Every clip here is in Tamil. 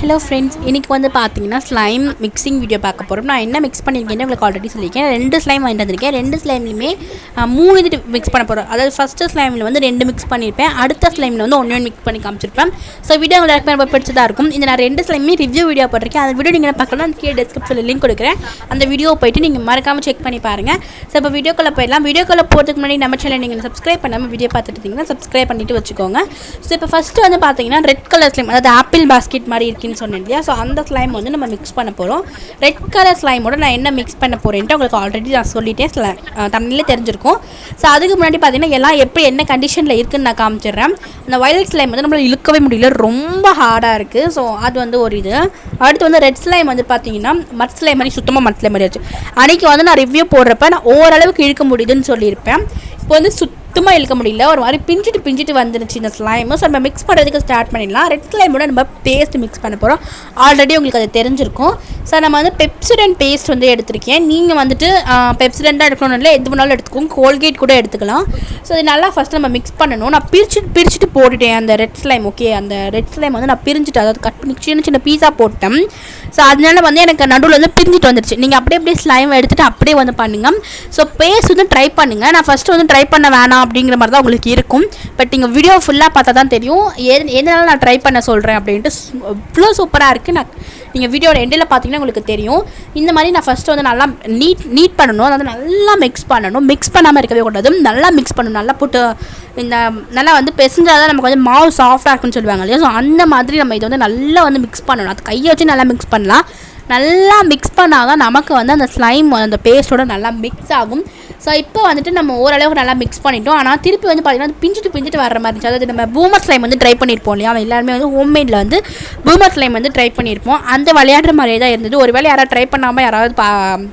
ஹலோ ஃப்ரெண்ட்ஸ், இன்றைக்கி வந்து பார்த்தீங்கன்னா ஸ்லைம் மிக்சிங் வீடியோ பார்க்க போகிறோம். நான் என்ன மிக்ஸ் பண்ணியிருக்கேன்னு உங்களுக்கு ஆல்ரெடி சொல்லியிருக்கேன். 2 ஸ்லைம் வாங்கிட்டு வந்திருக்கேன். 2 ஸ்லைம்லையுமே 3 இது மிக்ஸ் பண்ண போகிறோம். அதாவது ஃபஸ்ட்டு ஸ்லைமில் வந்து 2 மிக்ஸ் பண்ணியிருப்பேன். அடுத்த ஸ்லைமில் வந்து 1 மிக்ஸ் பண்ணி காமிச்சிருப்பேன். ஸோ வீடியோ உங்களுக்கு ரொம்ப பிடிச்சதாக இருக்கும். இந்த நான் 2 ஸ்லைமே ரிவ்யூ வீடியோ போட்டிருக்கேன். அந்த வீடியோ நீங்கள் பார்க்கலாம், கீழே டிஸ்கிரிப்ஷனில் லிங்க் கொடுக்குறேன். அந்த வீடியோ போய்ட்டு நீங்கள் மறக்காமல் செக் பண்ணி பாருங்கள். ஸோ இப்போ வீடியோக்குள்ளே போயிடலாம். வீடியோக்குள்ளே போகிறதுக்கு முன்னாடி நம்ம சேனல் நீங்கள் சப்ஸ்கிரைப் பண்ணாமல் வீடியோ பார்த்துட்டு இருந்தீங்கன்னா சப்ஸ்கிரைப் பண்ணிவிட்டு வச்சுக்கோங்க. ஸோ இப்போ ஃபஸ்ட்டு வந்து பார்த்தீங்கன்னா ரெட் கலர் ஸ்லைம், அதாவது ஆப்பிள் பாஸ்கெட் மாதிரி இருக்குன்னு சொன்னேன் இல்லையா. ஸோ அந்த ஸ்லைம் வந்து நம்ம மிக்ஸ் பண்ண போகிறோம். ரெட் கலர் ஸ்லைமோட நான் என்ன மிக்ஸ் பண்ண போகிறேன்ட்டு உங்களுக்கு ஆல்ரெடி நான் சொல்லிட்டேன், தமிழ்லேயே தெரிஞ்சிருக்கும். ஸோ அதுக்கு முன்னாடி பார்த்தீங்கன்னா எல்லாம் எப்படி என்ன கண்டிஷனில் இருக்குதுன்னு நான் காமிச்சிடுறேன். அந்த வயலட் ஸ்லைம் வந்து நம்மளால் இழுக்கவே முடியல, ரொம்ப ஹார்டாக இருக்குது. ஸோ அது வந்து ஒரு இது. அடுத்து வந்து ரெட் ஸ்லைம் வந்து பார்த்தீங்கன்னா மட் ஸ்லைம் மாதிரி, சுத்தமாக மட் ஸ்லைம் மாதிரி ஆச்சு. அன்றைக்கி வந்து நான் ரிவ்யூ போடுறப்ப நான் ஓரளவுக்கு இழுக்க முடியுதுன்னு சொல்லியிருப்பேன். இப்போ வந்து சுத்தமாக இழுக்க முடியல, ஒரு மாதிரி பிஞ்சிட்டு வந்துருச்சு இந்த ஸ்லைமு. ஸோ நம்ம மிக்ஸ் பண்ணுறதுக்கு ஸ்டார்ட் பண்ணிடலாம். ரெட் ஸ்லைமோட நம்ம பேஸ்ட் மிக்ஸ் பண்ண போகிறோம். ஆல்ரெடி உங்களுக்கு அது தெரிஞ்சிருக்கும். ஸோ நம்ம வந்து பெப்சிடென்ட் பேஸ்ட் வந்து எடுத்திருக்கேன். நீங்கள் வந்துட்டு பெப்சிடென்ட்டாக எடுக்கணும், இல்லை எது வேணாலும் எடுத்துக்கோங்க, கோல்கேட் கூட எடுத்துக்கலாம். ஸோ இது நல்லா ஃபஸ்ட்டு நம்ம மிக்ஸ் பண்ணணும். நான் பிரிச்சுட்டு போட்டுட்டேன் அந்த ரெட் ஸ்லைம். ஓகே, அந்த ரெட் ஸ்லைம் வந்து நான் பிரிஞ்சுட்டு, அதாவது கட் பண்ணி சின்ன பீஸாக போட்டேன். ஸோ அதனால வந்து எனக்கு நடுவில் வந்து பிரிஞ்சிட்டு வந்துருச்சு. நீங்கள் அப்படியே ஸ்லைம் எடுத்துகிட்டு அப்படியே வந்து பண்ணுங்கள். ஸோ பேஸ்ட் வந்து ட்ரை பண்ணுங்கள். நான் ஃபஸ்ட்டு வந்து ட்ரை பண்ண வேணாம் அப்படிங்கிற மாதிரி தான் உங்களுக்கு இருக்கும். பட் நீங்கள் வீடியோ ஃபுல்லாக பார்த்தா தான் தெரியும் எதனால நான் ட்ரை பண்ண சொல்கிறேன் அப்படின்ட்டு. இவ்வளோ சூப்பராக இருக்குது. நீங்கள் வீடியோட எண்டில் பார்த்தீங்கன்னா உங்களுக்கு தெரியும். இந்த மாதிரி நான் ஃபஸ்ட்டு வந்து நல்லா நீட் பண்ணணும், அதாவது நல்லா மிக்ஸ் பண்ணணும். மிக்ஸ் பண்ணாமல் இருக்கவே கூடாது, நல்லா மிக்ஸ் பண்ணணும். நல்லா போட்டு இந்த நல்லா வந்து பெசஞ்சால் தான் நமக்கு வந்து மாவு சாஃப்டாக இருக்குன்னு சொல்லுவாங்க இல்லையா. ஸோ அந்த மாதிரி நம்ம இதை வந்து நல்லா வந்து மிக்ஸ் பண்ணணும். அது கையை வச்சு நல்லா மிக்ஸ் பண்ணலாம். நல்லா மிக்ஸ் பண்ணால் தான் நமக்கு வந்து அந்த ஸ்லைம் அந்த பேஸ்ட்டோட நல்லா மிக்ஸ் ஆகும். ஸோ இப்போ வந்துட்டு நம்ம ஓரளவுக்கு நல்லா மிக்ஸ் பண்ணிட்டோம். ஆனால் திருப்பி வந்து பார்த்திங்கன்னா பிஞ்சிட்டு வர மாதிரி இருந்துச்சு. அதாவது நம்ம பூமர் ஸ்லைம் வந்து ட்ரை பண்ணியிருப்போம் இல்லையா, எல்லாருமே வந்து ஹோம்மேடில் வந்து பூமர் ஸ்லைம் வந்து ட்ரை பண்ணியிருப்போம். அந்த விளையாடுற மாதிரியே தான் இருந்தது. ஒரு வேளை யாராவது ட்ரை பண்ணாமல் யாராவது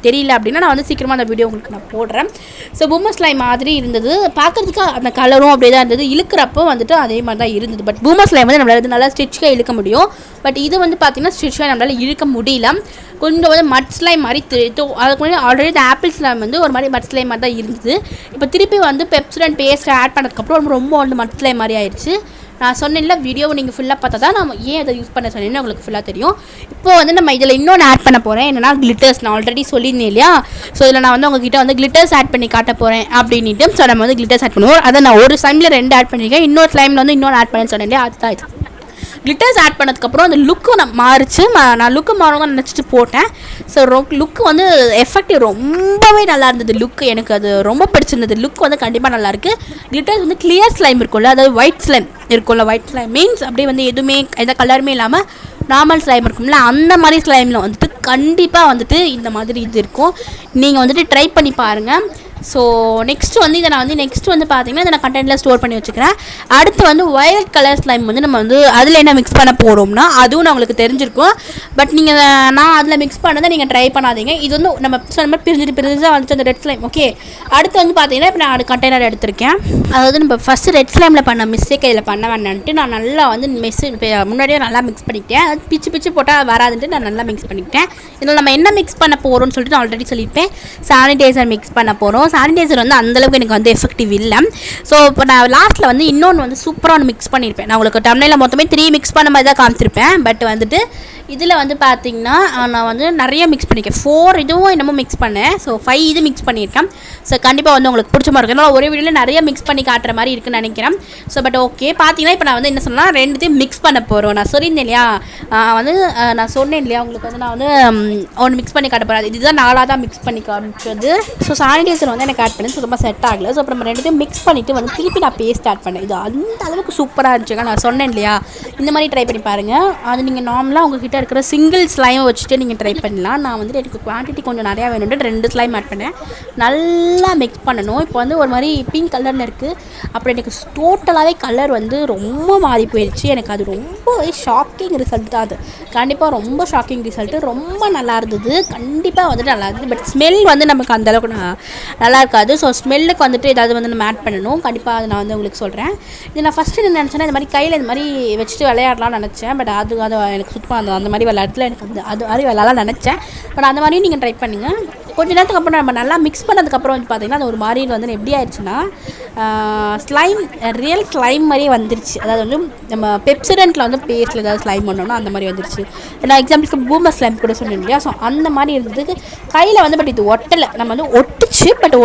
தெரியல அப்படின்னா நான் வந்து சீக்கிரமாக அந்த வீடியோ உங்களுக்கு நான் போடுறேன். ஸோ பூமர் ஸ்லைம் மாதிரி இருந்தது பார்க்குறதுக்கு. அந்த கலரும் அப்படியே தான் இருந்தது. இழுக்கிறப்போ வந்துட்டு அதே மாதிரி தான் இருந்தது. பட் பூமர் ஸ்லைம் வந்து நம்மளால் நல்லா ஸ்டிச்காக இழுக்க முடியும். பட் இது வந்து பார்த்திங்கன்னா ஸ்டிச்காக நம்மளால் இழுக்க முடியல. கொஞ்சம் வந்து மட் ஸ்லைம் மாதிரி அதுக்கு முன்னாடி ஆல்ரெடி இந்த ஆப்பிள் ஸ்லைம் வந்து ஒரு மாதிரி மட் ஸ்லைம் மாதிரி தான் இருந்தது. இப்போ திருப்பி வந்து பெப்சிடென்ட் பேஸ்ட் ஆட் பண்ணதுக்கப்புறம் ரொம்ப வந்து மட் ஸ்லைம் மாதிரி ஆயிடுச்சு. நான் சொன்னேன்ல, வீடியோவை நீங்கள் ஃபுல்லாக பார்த்தா தான் நம்ம ஏன் அதை யூஸ் பண்ண சொன்னேன்னு உங்களுக்கு ஃபுல்லாக தெரியும். இப்போ வந்து நம்ம இதில் இன்னொன்று ஆட் பண்ண போகிறேன். என்னென்னா கிளிட்டர்ஸ். நான் ஆல்ரெடி சொல்லியிருந்தேன் இல்லையா. ஸோ இதில் நான் வந்து உங்ககிட்ட வந்து கிளிட்டர்ஸ் ஆட் பண்ணி காட்ட போகிறேன் அப்படின்ட்டு. ஸோ நம்ம வந்து கிளிட்டர்ஸ் ஆட் பண்ணுவோம். அதை நான் ஒரு ஸ்லைமில் 2 ஆட் பண்ணியிருக்கேன். இன்னொரு ஸ்லைமில் வந்து இன்னொன்று ஆட் பண்ணேன்னு சொன்னேன் இல்லையா, அதுதான் இது. கிளிட்டர்ஸ் ஆட் பண்ணதுக்கப்புறம் அந்த லுக்கும் மாறிச்சு. நான் லுக்கு மாறணும் நினச்சிட்டு போட்டேன். ஸோ லுக்கு வந்து எஃபெக்டிவ் ரொம்பவே நல்லா இருந்தது. லுக்கு எனக்கு அது ரொம்ப பிடிச்சிருந்தது. லுக் வந்து கண்டிப்பாக நல்லாயிருக்கு. கிளிட்டர்ஸ் வந்து கிளியர் ஸ்லைம் இருக்கும்ல, அதாவது ஒயிட் ஸ்லைம் இருக்கும்ல. ஒயிட் ஸ்லைம் மீன்ஸ் அப்படியே வந்து எதுவுமே எந்த கலருமே இல்லாமல் நார்மல் ஸ்லைம் இருக்கும்ல, அந்த மாதிரி ஸ்லைமில் வந்துட்டு கண்டிப்பாக வந்துட்டு இந்த மாதிரி இது இருக்கும். நீங்கள் வந்துட்டு ட்ரை பண்ணி பாருங்கள். ஸோ நெக்ஸ்ட் வந்து பார்த்தீங்கன்னா இதை நான் கண்டெய்னரில் ஸ்டோர் பண்ணி வச்சுக்கிறேன். அடுத்து வந்து வயலட் கலர் ஸ்லைம் வந்து நம்ம வந்து அதில் என்ன மிக்ஸ் பண்ண போகிறோம்னா அதுவும் நான் உங்களுக்கு தெரிஞ்சிருக்கும். பட் நான் அதில் மிக்ஸ் பண்ணதை நீங்கள் ட்ரை பண்ணாதீங்க. இது வந்து நம்ம சொன்ன பிரிஞ்சாக வந்துச்சு அந்த ரெட் ஸ்லைம். ஓகே, அடுத்து வந்து பார்த்தீங்கன்னா இப்போ நான் கண்டெய்னர் எடுத்திருக்கேன். அதாவது நம்ம ஃபஸ்ட்டு ரெட் ஸ்லைமில் பண்ண மிஸ்டேக் இதில் பண்ண வேண்டான்ட்டு நான் நல்லா வந்து முன்னாடியே நல்லா மிக்ஸ் பண்ணிக்கிட்டேன். அது பிச்சு போட்டால் வராதுன்ட்டு நான் நல்லா மிக்ஸ் பண்ணிக்கிட்டேன். இதில் நம்ம என்ன மிக்ஸ் பண்ண போகிறோம்னு சொல்லிட்டு நான் ஆல்ரெடி சொல்லியிருப்பேன். சானிடைசர் மிக்ஸ் பண்ண போகிறோம். சானிடைசர் வந்து அந்தளவுக்கு எனக்கு வந்து எஃபெக்டிவ் இல்லை. ஸோ இப்போ நான் லாஸ்ட்டில் வந்து இன்னொன்று வந்து சூப்பராக ஒன்று மிக்ஸ் பண்ணியிருப்பேன். நான் உங்களுக்கு டம்ப்நெயிலில் மொத்தமே 3 மிக்ஸ் பண்ண மாதிரி தான் காமிச்சிருப்பேன். பட் வந்துட்டு இதில் வந்து பார்த்திங்கன்னா நான் வந்து நிறைய மிக்ஸ் பண்ணியிருக்கேன். 4 இதுவும் என்னமோ மிக்ஸ் பண்ணேன். ஸோ 5 இது மிக்ஸ் பண்ணியிருக்கேன். ஸோ கண்டிப்பாக வந்து உங்களுக்கு பிடிச்ச மாதிரி இருக்கும். ஒரே வீடியோவில் நிறைய மிக்ஸ் பண்ணி காட்டுற மாதிரி இருக்குன்னு நினைக்கிறேன். ஸோ பட் ஓகே, பார்த்தீங்கன்னா இப்போ நான் வந்து என்ன சொன்னால் 2த்தையும் மிக்ஸ் பண்ண போகிறோம். நான் சொல்லியிருந்தேன் இல்லையா, நான் சொன்னேன் இல்லையா உங்களுக்கு வந்து நான் வந்து ஒன்று மிக்ஸ் பண்ணி காட்ட போகிறேன். இதுதான் 4 தான் மிக்ஸ் பண்ணி காமிச்சது. ஸோ சானிடைசர் வந்து எனக்கு ஆட் பண்ணி சுத்தமாக செட் ஆகலை. ஸோ அப்புறம் 2த்தையும் மிக்ஸ் பண்ணிவிட்டு வந்து திருப்பி நான் பேஸ்ட் ஆட் பண்ணேன். இது அந்த அளவுக்கு சூப்பராக இருந்துச்சுங்க. நான் சொன்னேன் இல்லையா, இந்த மாதிரி ட்ரை பண்ணி பாருங்கள். அது நீங்கள் நார்மலாக உங்ககிட்ட இருக்கிற சிங்கிள் ஸ்லைமை வச்சுட்டு நீங்கள் ட்ரை பண்ணலாம். நான் வந்துட்டு எனக்கு குவான்டிட்டி கொஞ்சம் நிறையா வேணும்ட்டு 2 ஸ்லைம் ஆட் பண்ணேன். நல்லா மிக்ஸ் பண்ணணும். இப்போ வந்து ஒரு மாதிரி பிங்க் கலரில் இருக்குது. அப்புறம் எனக்கு டோட்டலாகவே கலர் வந்து ரொம்ப மாறி போயிடுச்சு. எனக்கு அது ரொம்ப ஷாக்கிங் ரிசல்ட் தான். அது கண்டிப்பாக ரொம்ப ஷாக்கிங் ரிசல்ட்டு. ரொம்ப நல்லா இருந்தது. கண்டிப்பாக வந்துட்டு நல்லா இருந்தது. பட் ஸ்மெல் வந்து நமக்கு அந்தளவுக்கு நல்லா இருக்காது. ஸோ ஸ்மெல்லுக்கு வந்துட்டு ஏதாவது வந்து நம்ம ஆட் பண்ணணும். கண்டிப்பாக அதை நான் வந்து உங்களுக்கு சொல்கிறேன். இது நான் ஃபஸ்ட்டு என்ன நினச்சேன்னா இந்த மாதிரி கையில் இந்த மாதிரி வச்சுட்டு விளையாடலாம்னு நினச்சேன். பட் அது எனக்கு சுத்தமாக அந்த மாதிரி விளையாடல எனக்கு அது மாதிரி விளையாடலாம் நினச்சேன். பட் அந்த மாதிரியும் நீங்கள் ட்ரை பண்ணுங்கள். கொஞ்ச நேரத்துக்கு அப்புறம் நம்ம நல்லா மிக்ஸ் பண்ணதுக்கப்புறம் வந்து பார்த்திங்கன்னா அது ஒரு மாதிரி வந்து எப்படி ஆயிடுச்சுன்னா ஸ்லைம் ரியல் ஸ்லைம் மாதிரியே வந்துருச்சு. அதாவது வந்து நம்ம பெப்சிடென்ட்டில் வந்து பேஸ்ட்டில் ஏதாவது ஸ்லைம் பண்ணோம்னா அந்த மாதிரி வந்துருச்சு. நான் எக்ஸாம்பிளுக்கு பூமர் ஸ்லைம் கூட சொன்னேன் இல்லையா, ஸோ அந்த மாதிரி இருந்ததுக்கு கையில் வந்து பட் இது ஒட்டலை. நம்ம வந்து ஒட்டுச்சு, பட்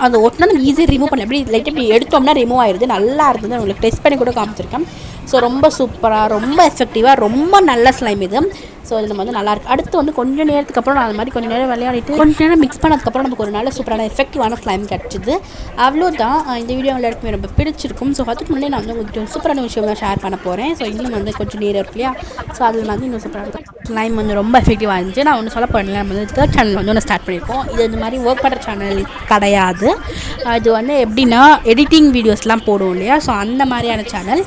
அந்த ஒட்டினா நம்ம ஈஸியாக ரிமூவ் பண்ணல. எப்படி லைட்டாக இப்படி எடுத்தோம்னா ரிமூவ் ஆயிடுது. நல்லா இருந்தது, உங்களுக்கு டெஸ்ட் பண்ணி கூட காமிச்சிருக்கேன். ஸோ ரொம்ப சூப்பராக, ரொம்ப எஃபெக்டிவாக, ரொம்ப நல்ல ஸ்லைம் இது. ஸோ இது நம்ம வந்து நல்லாயிருக்கு. அடுத்து வந்து கொஞ்சம் நேரத்துக்கு அப்புறம் நான் அது மாதிரி கொஞ்சம் நேரம் விளையாடிட்டு கொஞ்சம் நேரம் மிக்ஸ் பண்ணதுக்கப்புறம் நமக்கு ஒரு நல்ல சூப்பரான எஃபெக்டிவான ஸ்லைம் கிடச்சிது. அவ்வளோதான். இந்த வீடியோ எல்லாருக்குமே ரொம்ப பிடிச்சிருக்கும். ஸோ அதுக்கு முன்னாடி நான் வந்து உங்கள்கிட்ட ஒரு சூப்பரான விஷயம் தான் ஷேர் பண்ண போகிறேன். ஸோ இன்னும் வந்து கொஞ்சம் நேரம் இருக்கு இல்லையா, ஸோ அதில் வந்து இன்னும் சூப்பராக ஸ்லைம் வந்து ரொம்ப எஃபெக்டிவாக இருந்துச்சு. நான் ஒன்று சொல்ல போகிறேன், நம்ம வந்து தேர்ட் சேனல் வந்து ஒன்று ஸ்டார்ட் பண்ணியிருக்கோம். இது இந்த மாதிரி ஒர்க் பண்ணுற சேனல் கிடையாது. இது வந்து எப்படின்னா எடிட்டிங் வீடியோஸ்லாம் போடுவோம் இல்லையா, ஸோ அந்த மாதிரியான சேனல்.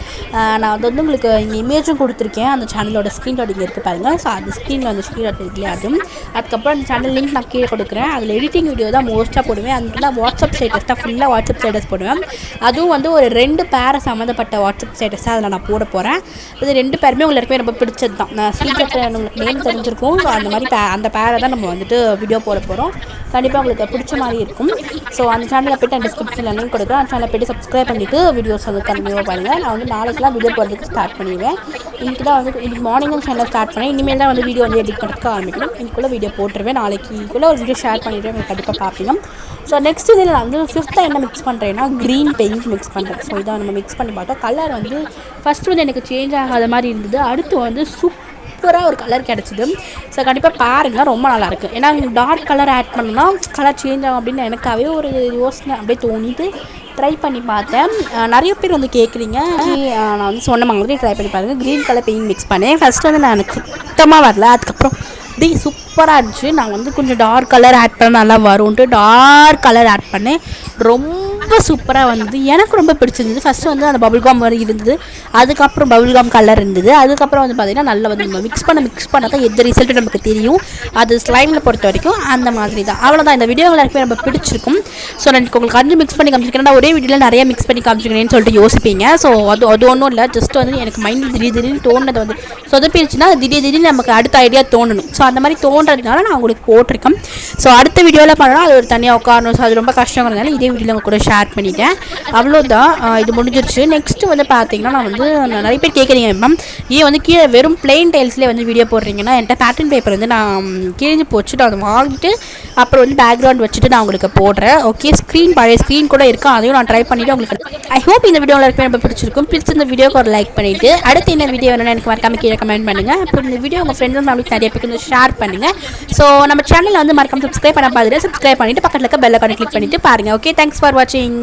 நான் அது வந்து உங்களுக்கு இங்கே இமேஜும் கொடுத்துருக்கேன். அந்த சேனலோட ஸ்க்ரீன்ஷாட் இங்கே இருக்குது பாருங்கள். ஸோ அந்த ஸ்க்ரீனில் வந்து ஸ்க்ரீன்ஷாட் இருக்குல்லையா, அதுவும் அதுக்கப்புறம் அந்த சேனல் லிங்க் நான் கீழே கொடுக்குறேன். அதில் எடிட்டிங் வீடியோ தான் மோஸ்ட்டாக போடுவேன். அதுக்குள்ள வாட்ஸ்அப் ஸ்டேட்டஸ் தான், ஃபுல்லாக வாட்ஸ்அப் ஸ்டேட்டஸ் போடுவேன். அதுவும் வந்து ஒரு 2 பேரை சம்மந்தப்பட்ட வாட்ஸ்அப் ஸ்டேட்டஸ் தான் அதில் நான் போட போகிறேன். இது 2 பேருமே உங்களுக்கு ரொம்ப பிடிச்சது தான். நான் சீக்கிரத்தில் உங்களுக்கு நேம் தெரிஞ்சிருக்கும். ஸோ அந்த மாதிரி அந்த பேரை தான் நம்ம வந்துட்டு வீடியோ போட போகிறோம். கண்டிப்பாக உங்களுக்கு பிடிச்ச மாதிரி இருக்கும். ஸோ அந்த சேனலில் போய்ட்டு நான் டிஸ்கிரிப்ஷனில் லிங்க் கொடுக்குறேன். அந்த சேனலில் போய்ட்டு சப்ஸ்கிரைப் பண்ணிவிட்டு வீடியோஸ் வந்து கண்டினியூவாக பாருங்கள். நான் வந்து நாளைக்கெலாம் வீடியோ போடுறதுக்கு ஸ்டார்ட் பண்ணிடுவேன். இன்றைக்கி தான் வந்து இன்னைக்கு மார்னிங் சேனல் ஸ்டார்ட் பண்ணேன். இனிமேல் தான் வந்து வீடியோ வந்து எடிட் பண்ணுறதுக்கு ஆரம்பிக்கணும். இதுக்குள்ளே வீடியோ போட்டுருவேன். நாளைக்குள்ளே ஒரு வீடியோ ஷேர் பண்ணிவிடுவேன். உங்களுக்கு கண்டிப்பாக பார்ப்பீங்க. ஸோ நெக்ஸ்ட் இதில் நான் வந்து 5th என்ன மிக்ஸ் பண்ணுறேன்னா க்ரீன் பெயிண்ட் மிக்ஸ் பண்ணுறேன். ஸோ இதை நம்ம மிக்ஸ் பண்ணி பார்த்தோம். கலர் வந்து ஃபஸ்ட்டு வந்து எனக்கு சேஞ்ச் ஆகாத மாதிரி இருந்தது. அடுத்து வந்து சூப்பராக ஒரு கலர் கிடச்சிது. ஸோ கண்டிப்பாக பாருங்கள், ரொம்ப நல்லாயிருக்கு. ஏன்னா டார்க் கலர் ஆட் பண்ணோன்னா கலர் சேஞ்ச் ஆகும் அப்படின்னு எனக்காகவே ஒரு யோசனை அப்படியே தோணிட்டு ட்ரை பண்ணி பார்த்தேன். நிறைய பேர் வந்து கேட்குறீங்க, நான் வந்து சொன்ன மாதிரி ட்ரை பண்ணி பாருங்கள். க்ரீன் கலர் பெயிண்ட் மிக்ஸ் பண்ணேன். ஃபஸ்ட்டு வந்து நான் எனக்கு சுத்தமாக வரல. அதுக்கப்புறம் அப்படியே சூப்பராக இருந்துச்சு. நான் வந்து கொஞ்சம் டார்க் கலர் ஆட் பண்ண நல்லா வரும்ன்ட்டு டார்க் கலர் ஆட் பண்ணேன். ரொம்ப சூப்பராக வந்தது. எனக்கு ரொம்ப பிடிச்சிருந்தது. ஃபஸ்ட்டு வந்து அந்த பபுள்காம் மாதிரி இருந்தது. அதுக்கப்புறம் பபுள்காம் கலர் இருந்தது. அதுக்கப்புறம் வந்து பார்த்திங்கன்னா நல்லா வந்து நம்ம மிக்ஸ் பண்ண தான் எந்த ரிசல்ட்டு நமக்கு தெரியும். அது ஸ்லைமில் பொறுத்த வரைக்கும் அந்த மாதிரி தான். அவ்வளோதான். இந்த வீடியோ எல்லாருக்குமே ரொம்ப பிடிச்சிருக்கும். ஸோ நான் உங்களுக்கு அஞ்சு மிக்ஸ் பண்ணி காமிச்சிருக்கேன். ஒரே வீடியோவில் நிறைய மிக்ஸ் பண்ணி காமிச்சிருக்கேன்னு சொல்லிட்டு யோசிப்பீங்க. ஸோ அது ஒன்றும் இல்லை. ஜஸ்ட் வந்து எனக்கு மைண்டில் திடீர்னு தோணுனது வந்து சொதப்பிடுச்சுன்னா திடீர்னு நமக்கு அடுத்த ஐடியா தோணணும். ஸோ அந்த மாதிரி தோன்றதுனால நான் உங்களுக்கு போட்டிருக்கேன். ஸோ அடுத்த வீடியோவில் பண்ணால் அது ஒரு தனியாக உட்காரணும். ஸோ அது ரொம்ப கஷ்டங்கிறதுனால இதே வீடியோவில் உங்க கூட ஷேர் பண்ணிட்டேன். அவ்வளோதான். இது முடிஞ்சிருச்சு. நெக்ஸ்ட்டு வந்து பார்த்தீங்கன்னா நான் வந்து நிறைய பேர் கேட்குறீங்க, மேம் ஏன் வந்து கீழே வெறும் பிளெயின் டைல்ஸ்லேயே வந்து வீடியோ போடுறீங்கன்னா, என்கிட்ட பேட்டர்ன் பேப்பர் வந்து நான் கிழிஞ்சு போச்சு. நான் அதை வாங்கிட்டு அப்புறம் வந்து பேக்ரவுண்ட் வச்சுட்டு நான் உங்களுக்கு போடுறேன். ஓகே, பழைய ஸ்க்ரீன் கூட இருக்கும். அதையும் நான் ட்ரை பண்ணிவிட்டு உங்களுக்கு ஐ ஹோப் இந்த வீடியோவில் இருக்க ரொம்ப பிடிச்சிருக்கும். பிடிச்சிருந்த வீடியோக்கு ஒரு லைக் பண்ணிவிட்டு அடுத்து என்ன வீடியோ வேணும்னு எனக்கு மறக்காம கீழே கமெண்ட் பண்ணுங்கள். அப்புறம் இந்த வீடியோ உங்கள் ஃப்ரெண்ட்ஸ் ஃபேமிலிக்கு நிறைய பேருக்கு வந்து ஷேர் பண்ணுங்கள். ஸோ நம்ம சேனலில் வந்து மறக்காம சப்ஸ்கிரைப் பண்ண பார்த்துட்டு சப்ஸ்கிரைப் பண்ணிவிட்டு பக்கத்தில் இருக்க பெல் ஐகானை கிளிக் பண்ணிவிட்டு பாருங்கள். ஓகே, தேங்க்ஸ் ஃபார் வாட்சிங்.